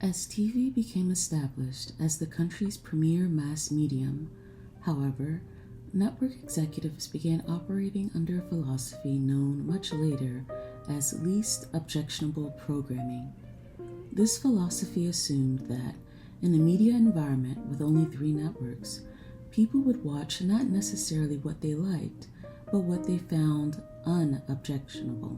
As TV became established as the country's premier mass medium, however, network executives began operating under a philosophy known much later as least objectionable programming. This philosophy assumed that, in a media environment with only 3 networks, people would watch not necessarily what they liked, but what they found unobjectionable.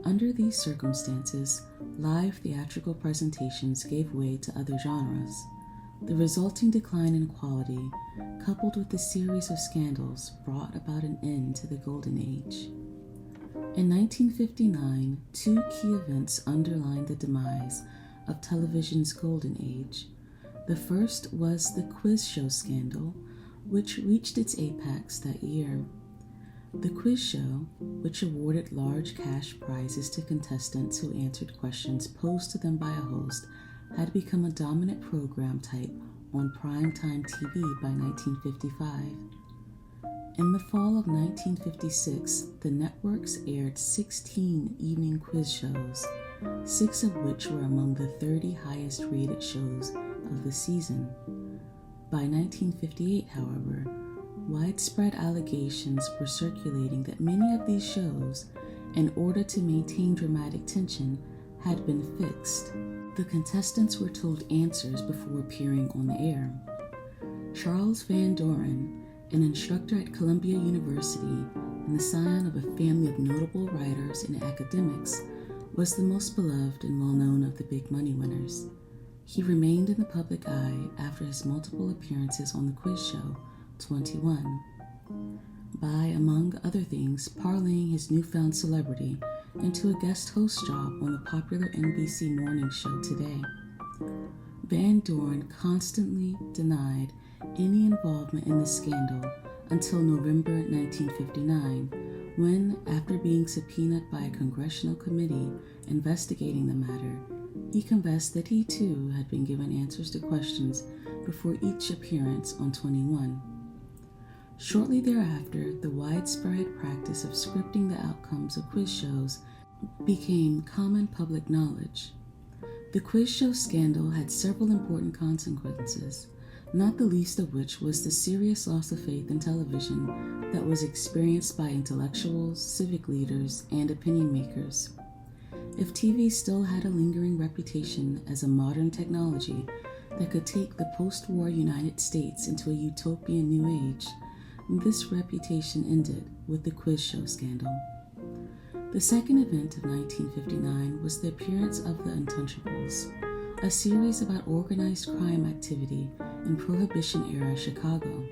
Under these circumstances, live theatrical presentations gave way to other genres. The resulting decline in quality, coupled with a series of scandals, brought about an end to the Golden Age. In 1959, 2 key events underlined the demise of television's Golden Age. The first was the quiz show scandal, which reached its apex that year. The quiz show, which awarded large cash prizes to contestants who answered questions posed to them by a host, had become a dominant program type on primetime TV by 1955. In the fall of 1956, the networks aired 16 evening quiz shows, 6 of which were among the 30 highest rated shows of the season. By 1958, however, widespread allegations were circulating that many of these shows, in order to maintain dramatic tension, had been fixed. The contestants were told answers before appearing on the air. Charles Van Doren, an instructor at Columbia University and the scion of a family of notable writers and academics, was the most beloved and well-known of the big money winners. He remained in the public eye after his multiple appearances on the quiz show 21, by, among other things, parlaying his newfound celebrity into a guest host job on the popular NBC morning show Today. Van Doren constantly denied any involvement in the scandal until November 1959, when, after being subpoenaed by a congressional committee investigating the matter, he confessed that he too had been given answers to questions before each appearance on 21. Shortly thereafter, the widespread practice of scripting the outcomes of quiz shows became common public knowledge. The quiz show scandal had several important consequences, not the least of which was the serious loss of faith in television that was experienced by intellectuals, civic leaders, and opinion makers. If TV still had a lingering reputation as a modern technology that could take the post-war United States into a utopian new age, this reputation ended with the quiz show scandal. The second event of 1959 was the appearance of The Untouchables, a series about organized crime activity in Prohibition-era Chicago.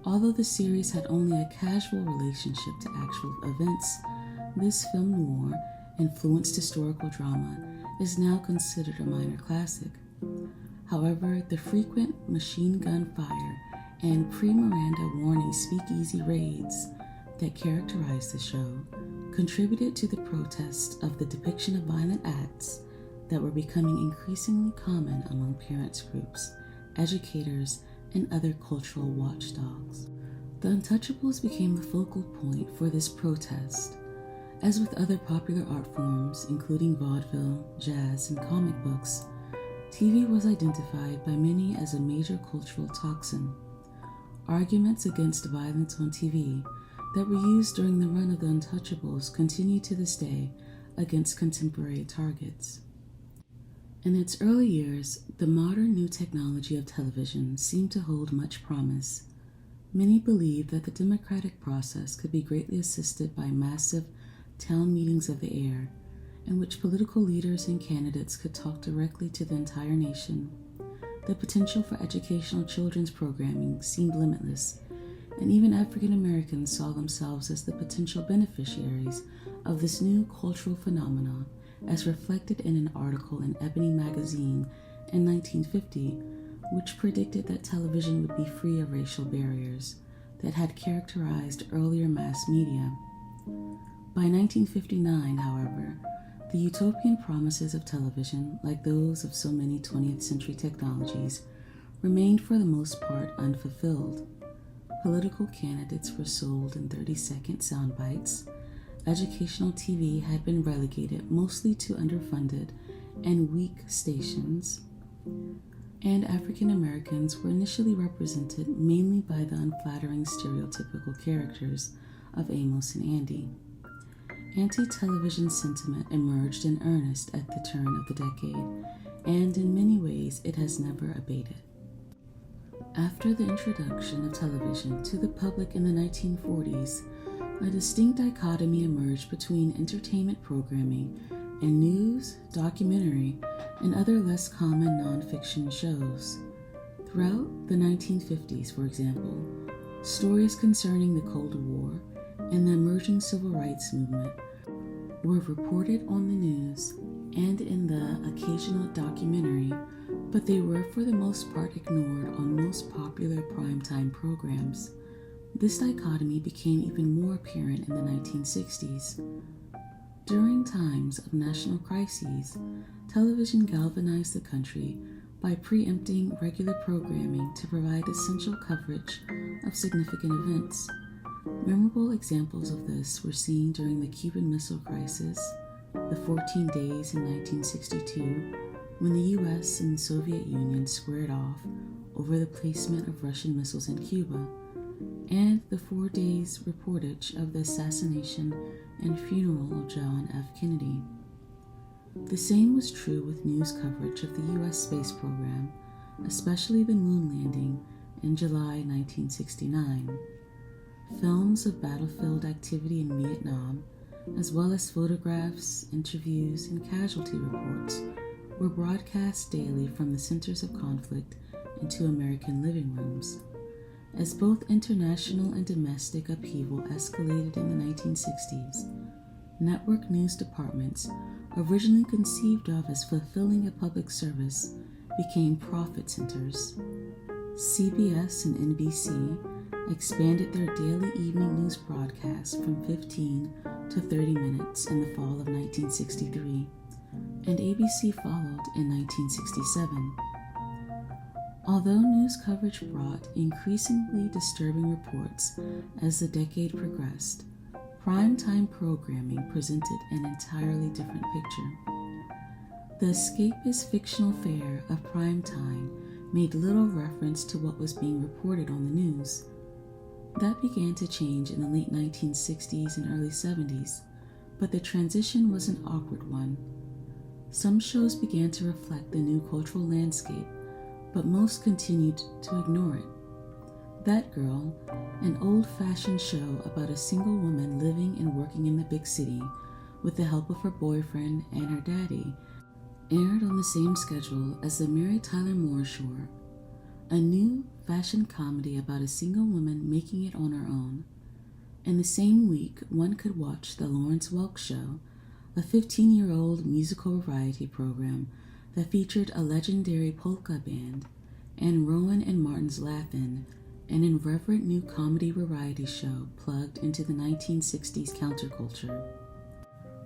Although the series had only a casual relationship to actual events, this film noir influenced historical drama is now considered a minor classic. However, the frequent machine gun fire and pre-Miranda warning speakeasy raids that characterized the show contributed to the protest of the depiction of violent acts that were becoming increasingly common among parents groups, educators, and other cultural watchdogs. The Untouchables became the focal point for this protest. As with other popular art forms, including vaudeville, jazz, and comic books, TV was identified by many as a major cultural toxin. Arguments against violence on TV that were used during the run of The Untouchables continue to this day against contemporary targets. In its early years, the modern new technology of television seemed to hold much promise. Many believed that the democratic process could be greatly assisted by massive town meetings of the air, in which political leaders and candidates could talk directly to the entire nation. The potential for educational children's programming seemed limitless, and even African Americans saw themselves as the potential beneficiaries of this new cultural phenomenon, as reflected in an article in Ebony magazine in 1950, which predicted that television would be free of racial barriers that had characterized earlier mass media. By 1959, however, the utopian promises of television, like those of so many 20th century technologies, remained for the most part unfulfilled. Political candidates were sold in 30-second sound bites. Educational TV had been relegated mostly to underfunded and weak stations, and African Americans were initially represented mainly by the unflattering stereotypical characters of Amos and Andy. Anti-television sentiment emerged in earnest at the turn of the decade, and in many ways it has never abated. After the introduction of television to the public in the 1940s, a distinct dichotomy emerged between entertainment programming and news, documentary, and other less common nonfiction shows. Throughout the 1950s, for example, stories concerning the Cold War and the emerging civil rights movement were reported on the news and in the occasional documentary, but they were for the most part ignored on most popular primetime programs. This dichotomy became even more apparent in the 1960s. During times of national crises, television galvanized the country by preempting regular programming to provide essential coverage of significant events. Memorable examples of this were seen during the Cuban Missile Crisis, the 14 days in 1962, when the US and the Soviet Union squared off over the placement of Russian missiles in Cuba, and the 4 days reportage of the assassination and funeral of John F. Kennedy. The same was true with news coverage of the US space program, especially the moon landing in July 1969. Films of battlefield activity in Vietnam, as well as photographs, interviews, and casualty reports, were broadcast daily from the centers of conflict into American living rooms. As both international and domestic upheaval escalated in the 1960s, network news departments, originally conceived of as fulfilling a public service, became profit centers. CBS and NBC expanded their daily evening news broadcasts from 15 to 30 minutes in the fall of 1963, and ABC followed in 1967. Although news coverage brought increasingly disturbing reports as the decade progressed, primetime programming presented an entirely different picture. The escapist fictional fare of primetime made little reference to what was being reported on the news. That began to change in the late 1960s and early 70s, but the transition was an awkward one. Some shows began to reflect the new cultural landscape, but most continued to ignore it. That Girl, an old-fashioned show about a single woman living and working in the big city with the help of her boyfriend and her daddy, aired on the same schedule as the Mary Tyler Moore Show, a new fashion comedy about a single woman making it on her own. In the same week, one could watch The Lawrence Welk Show, a 15-year-old musical variety program that featured a legendary polka band, and Rowan and Martin's Laugh-In, an irreverent new comedy variety show plugged into the 1960s counterculture.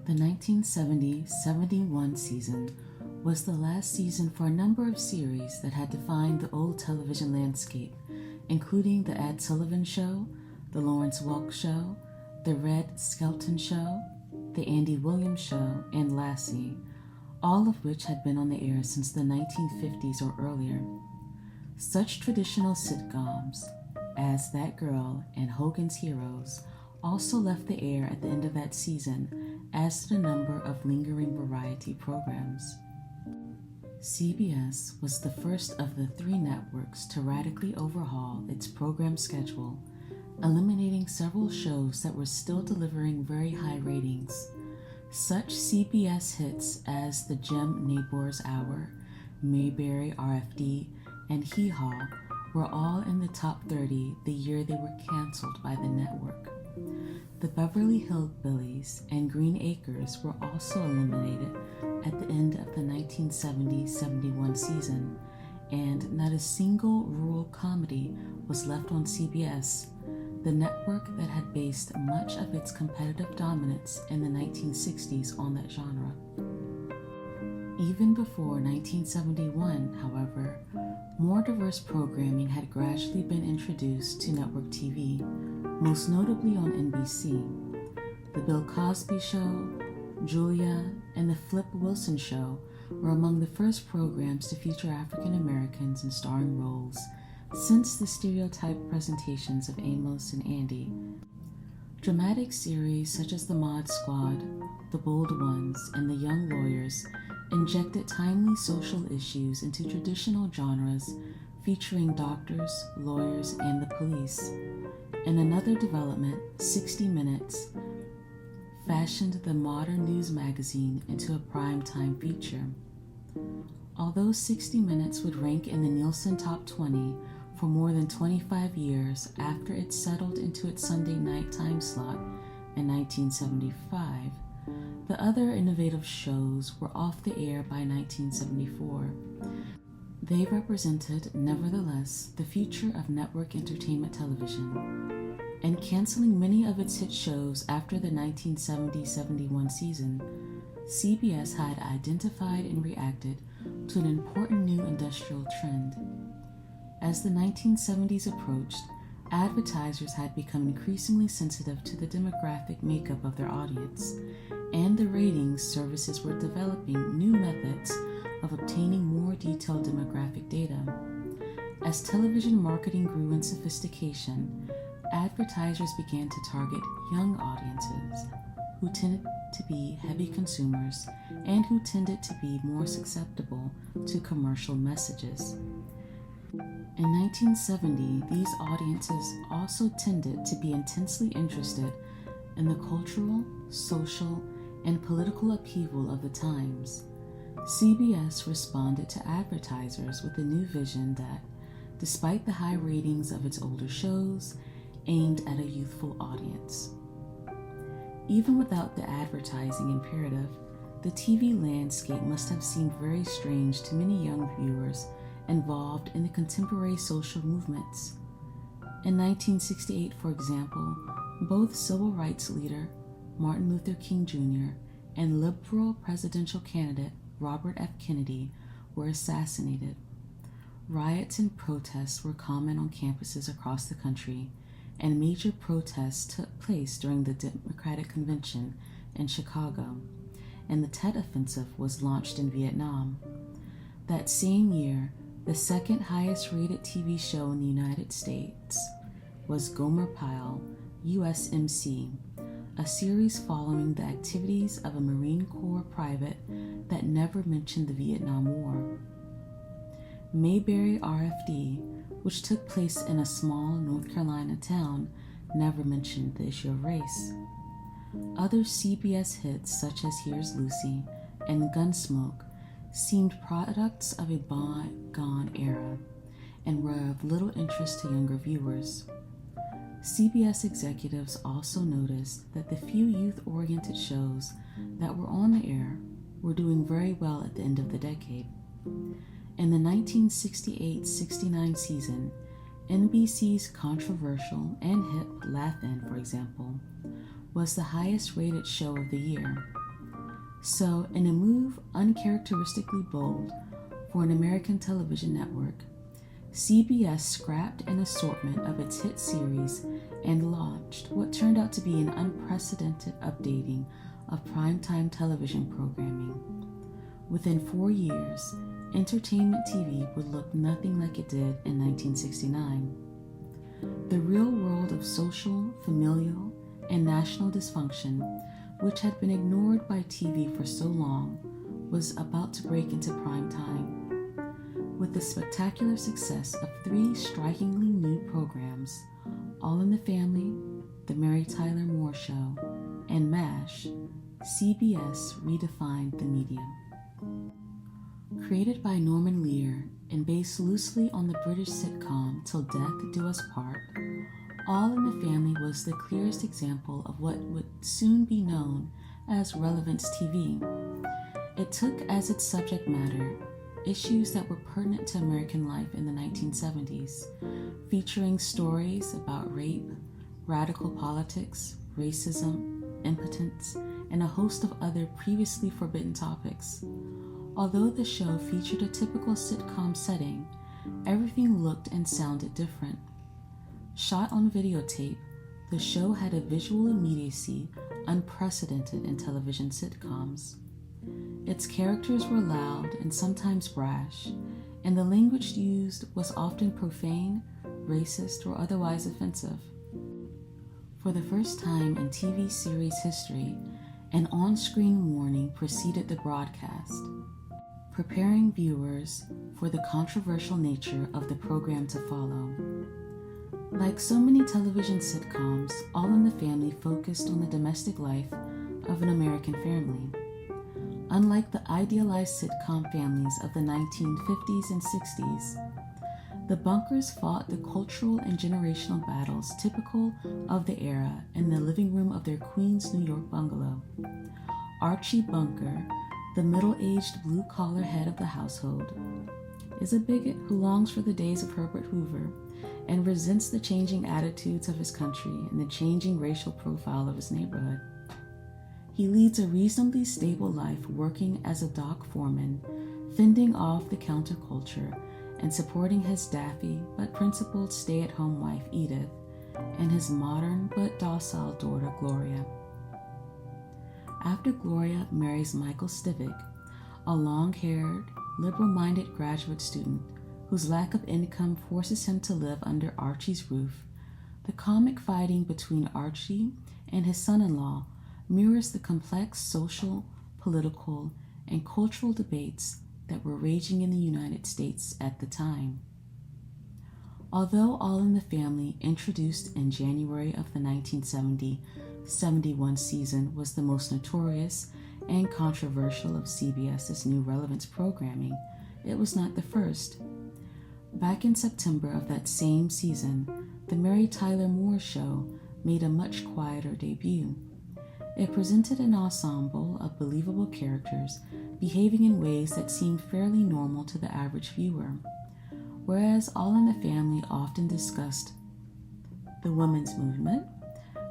The 1970-71 season was the last season for a number of series that had defined the old television landscape, including The Ed Sullivan Show, The Lawrence Welk Show, The Red Skelton Show, The Andy Williams Show, and Lassie, all of which had been on the air since the 1950s or earlier. Such traditional sitcoms as That Girl and Hogan's Heroes also left the air at the end of that season, as did a number of lingering variety programs. CBS was the first of the 3 networks to radically overhaul its program schedule, eliminating several shows that were still delivering very high ratings. Such CBS hits as The Jim Nabors Hour, Mayberry RFD, and Hee Haw were all in the top 30 the year they were canceled by the network. The Beverly Hillbillies and Green Acres were also eliminated at the end of the 1970-71 season, and not a single rural comedy was left on CBS, the network that had based much of its competitive dominance in the 1960s on that genre. Even before 1971, however, more diverse programming had gradually been introduced to network TV, most notably on NBC. The Bill Cosby Show, Julia, and The Flip Wilson Show were among the first programs to feature African Americans in starring roles since the stereotyped presentations of Amos and Andy. Dramatic series such as The Mod Squad, The Bold Ones, and The Young Lawyers injected timely social issues into traditional genres featuring doctors, lawyers, and the police. In another development, 60 Minutes fashioned the modern news magazine into a primetime feature. Although 60 Minutes would rank in the Nielsen Top 20 for more than 25 years after it settled into its Sunday night time slot in 1975, the other innovative shows were off the air by 1974. They represented, nevertheless, the future of network entertainment television, and canceling many of its hit shows after the 1970-71 season, CBS had identified and reacted to an important new industrial trend. As the 1970s approached, advertisers had become increasingly sensitive to the demographic makeup of their audience, and the ratings services were developing new methods of obtaining more detailed demographic data. As television marketing grew in sophistication, advertisers began to target young audiences who tended to be heavy consumers and who tended to be more susceptible to commercial messages. In 1970, these audiences also tended to be intensely interested in the cultural, social, and political upheaval of the times. CBS responded to advertisers with a new vision that, despite the high ratings of its older shows, aimed at a youthful audience. Even without the advertising imperative, the TV landscape must have seemed very strange to many young viewers involved in the contemporary social movements. In 1968, for example, both civil rights leader Martin Luther King Jr. and liberal presidential candidate Robert F. Kennedy were assassinated. Riots and protests were common on campuses across the country, and major protests took place during the Democratic Convention in Chicago, and the Tet Offensive was launched in Vietnam. That same year, the second highest rated TV show in the United States was Gomer Pyle, USMC, a series following the activities of a Marine Corps private that never mentioned the Vietnam War. Mayberry RFD, which took place in a small North Carolina town, never mentioned the issue of race. Other CBS hits such as Here's Lucy and Gunsmoke seemed products of a bygone era and were of little interest to younger viewers. CBS executives also noticed that the few youth-oriented shows that were on the air were doing very well at the end of the decade. In the 1968-69 season, NBC's controversial and hip Laugh-In, for example, was the highest-rated show of the year. So, in a move uncharacteristically bold for an American television network, CBS scrapped an assortment of its hit series and launched what turned out to be an unprecedented updating of primetime television programming. Within 4 years, entertainment TV would look nothing like it did in 1969. The real world of social, familial, and national dysfunction, which had been ignored by TV for so long, was about to break into prime time. With the spectacular success of 3 strikingly new programs, All in the Family, The Mary Tyler Moore Show, and MASH, CBS redefined the medium. Created by Norman Lear and based loosely on the British sitcom Till Death Do Us Part, All in the Family was the clearest example of what would soon be known as relevance TV. It took as its subject matter issues that were pertinent to American life in the 1970s, featuring stories about rape, radical politics, racism, impotence, and a host of other previously forbidden topics. Although the show featured a typical sitcom setting, everything looked and sounded different. Shot on videotape, the show had a visual immediacy unprecedented in television sitcoms. Its characters were loud and sometimes brash, and the language used was often profane, racist, or otherwise offensive. For the first time in TV series history, an on-screen warning preceded the broadcast, preparing viewers for the controversial nature of the program to follow. Like so many television sitcoms, All in the Family focused on the domestic life of an American family. Unlike the idealized sitcom families of the 1950s and 60s, the Bunkers fought the cultural and generational battles typical of the era in the living room of their Queens, New York bungalow. Archie Bunker, the middle-aged blue-collar head of the household, is a bigot who longs for the days of Herbert Hoover and resents the changing attitudes of his country and the changing racial profile of his neighborhood. He leads a reasonably stable life working as a dock foreman, fending off the counterculture and supporting his daffy but principled stay-at-home wife Edith and his modern but docile daughter Gloria. After Gloria marries Michael Stivic, a long-haired, liberal-minded graduate student whose lack of income forces him to live under Archie's roof, the comic fighting between Archie and his son-in-law mirrors the complex social, political, and cultural debates that were raging in the United States at the time. Although All in the Family, introduced in January of the 1970-71 season, was the most notorious and controversial of CBS's new relevance programming, it was not the first. Back in September of that same season, The Mary Tyler Moore Show made a much quieter debut. It presented an ensemble of believable characters behaving in ways that seemed fairly normal to the average viewer. Whereas All in the Family often discussed the women's movement,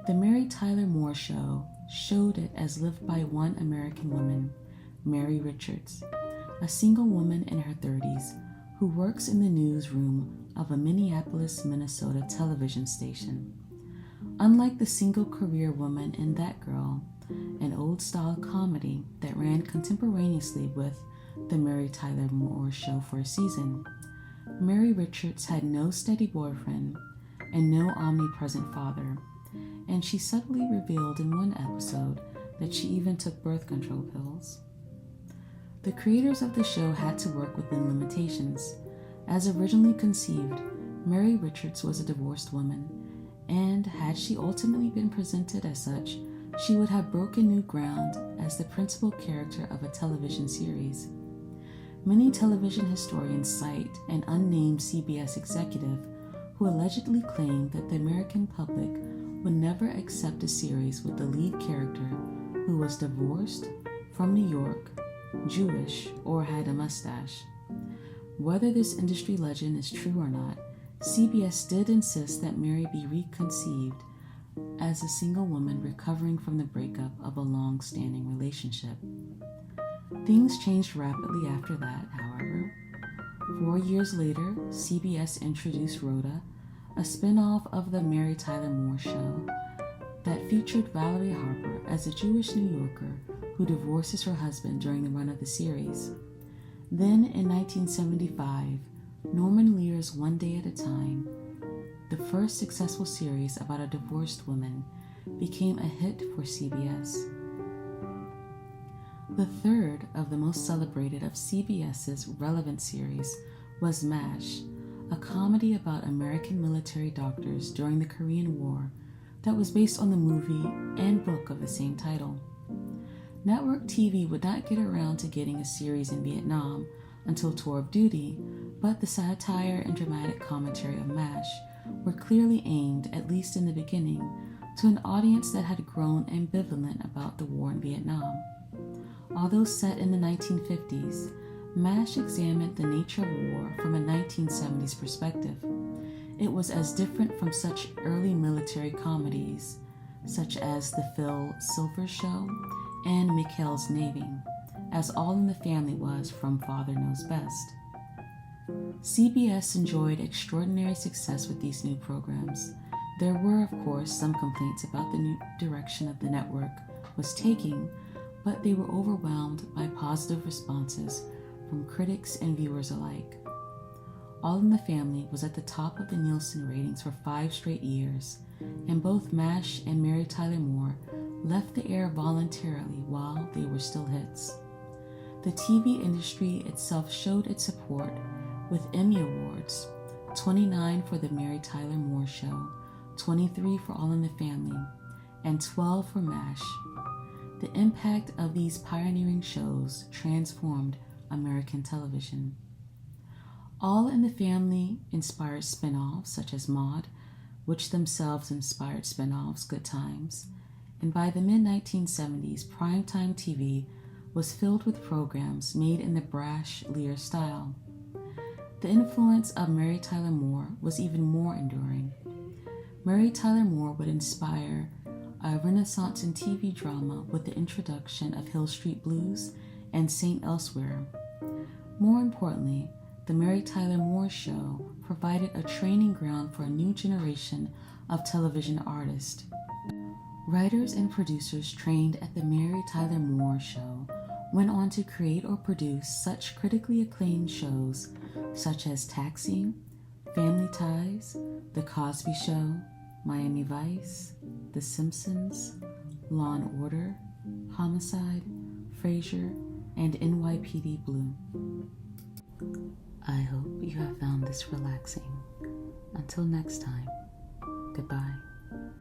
The Mary Tyler Moore Show showed it as lived by one American woman, Mary Richards, a single woman in her 30s who works in the newsroom of a Minneapolis, Minnesota television station. Unlike the single-career woman in That Girl, an old-style comedy that ran contemporaneously with The Mary Tyler Moore Show for a season, Mary Richards had no steady boyfriend and no omnipresent father, and she subtly revealed in one episode that she even took birth control pills. The creators of the show had to work within limitations. As originally conceived, Mary Richards was a divorced woman, and had she ultimately been presented as such, she would have broken new ground as the principal character of a television series. Many television historians cite an unnamed CBS executive who allegedly claimed that the American public would never accept a series with the lead character who was divorced, from New York, Jewish, or had a mustache. Whether this industry legend is true or not, CBS did insist that Mary be reconceived as a single woman recovering from the breakup of a long-standing relationship. Things changed rapidly after that, however. 4 years later, CBS introduced Rhoda, a spin-off of The Mary Tyler Moore Show that featured Valerie Harper as a Jewish New Yorker who divorces her husband during the run of the series. Then, in 1975, Norman Lear's One Day at a Time, the first successful series about a divorced woman, became a hit for CBS. The third of the most celebrated of CBS's relevant series was MASH, a comedy about American military doctors during the Korean War that was based on the movie and book of the same title. Network TV would not get around to getting a series in Vietnam until Tour of Duty, but the satire and dramatic commentary of MASH were clearly aimed, at least in the beginning, to an audience that had grown ambivalent about the war in Vietnam. Although set in the 1950s, MASH examined the nature of war from a 1970s perspective. It was as different from such early military comedies, such as The Phil Silvers Show and Mikhail's Navy, as All in the Family was from Father Knows Best. CBS enjoyed extraordinary success with these new programs. There were, of course, some complaints about the new direction of the network was taking, but they were overwhelmed by positive responses from critics and viewers alike. All in the Family was at the top of the Nielsen ratings for 5 straight years, and both MASH and Mary Tyler Moore left the air voluntarily while they were still hits. The TV industry itself showed its support with Emmy Awards, 29 for The Mary Tyler Moore Show, 23 for All in the Family, and 12 for MASH. The impact of these pioneering shows transformed American television. All in the Family inspired spinoffs such as Maude, which themselves inspired spinoffs Good Times, and by the mid-1970s, primetime TV was filled with programs made in the brash Lear style. The influence of Mary Tyler Moore was even more enduring. Mary Tyler Moore would inspire a renaissance in TV drama with the introduction of Hill Street Blues and St. Elsewhere. More importantly, the Mary Tyler Moore Show provided a training ground for a new generation of television artists. Writers and producers trained at the Mary Tyler Moore Show went on to create or produce such critically acclaimed shows such as Taxi, Family Ties, The Cosby Show, Miami Vice, The Simpsons, Law and Order, Homicide, Frasier, and NYPD Blue. I hope you have found this relaxing. Until next time, goodbye.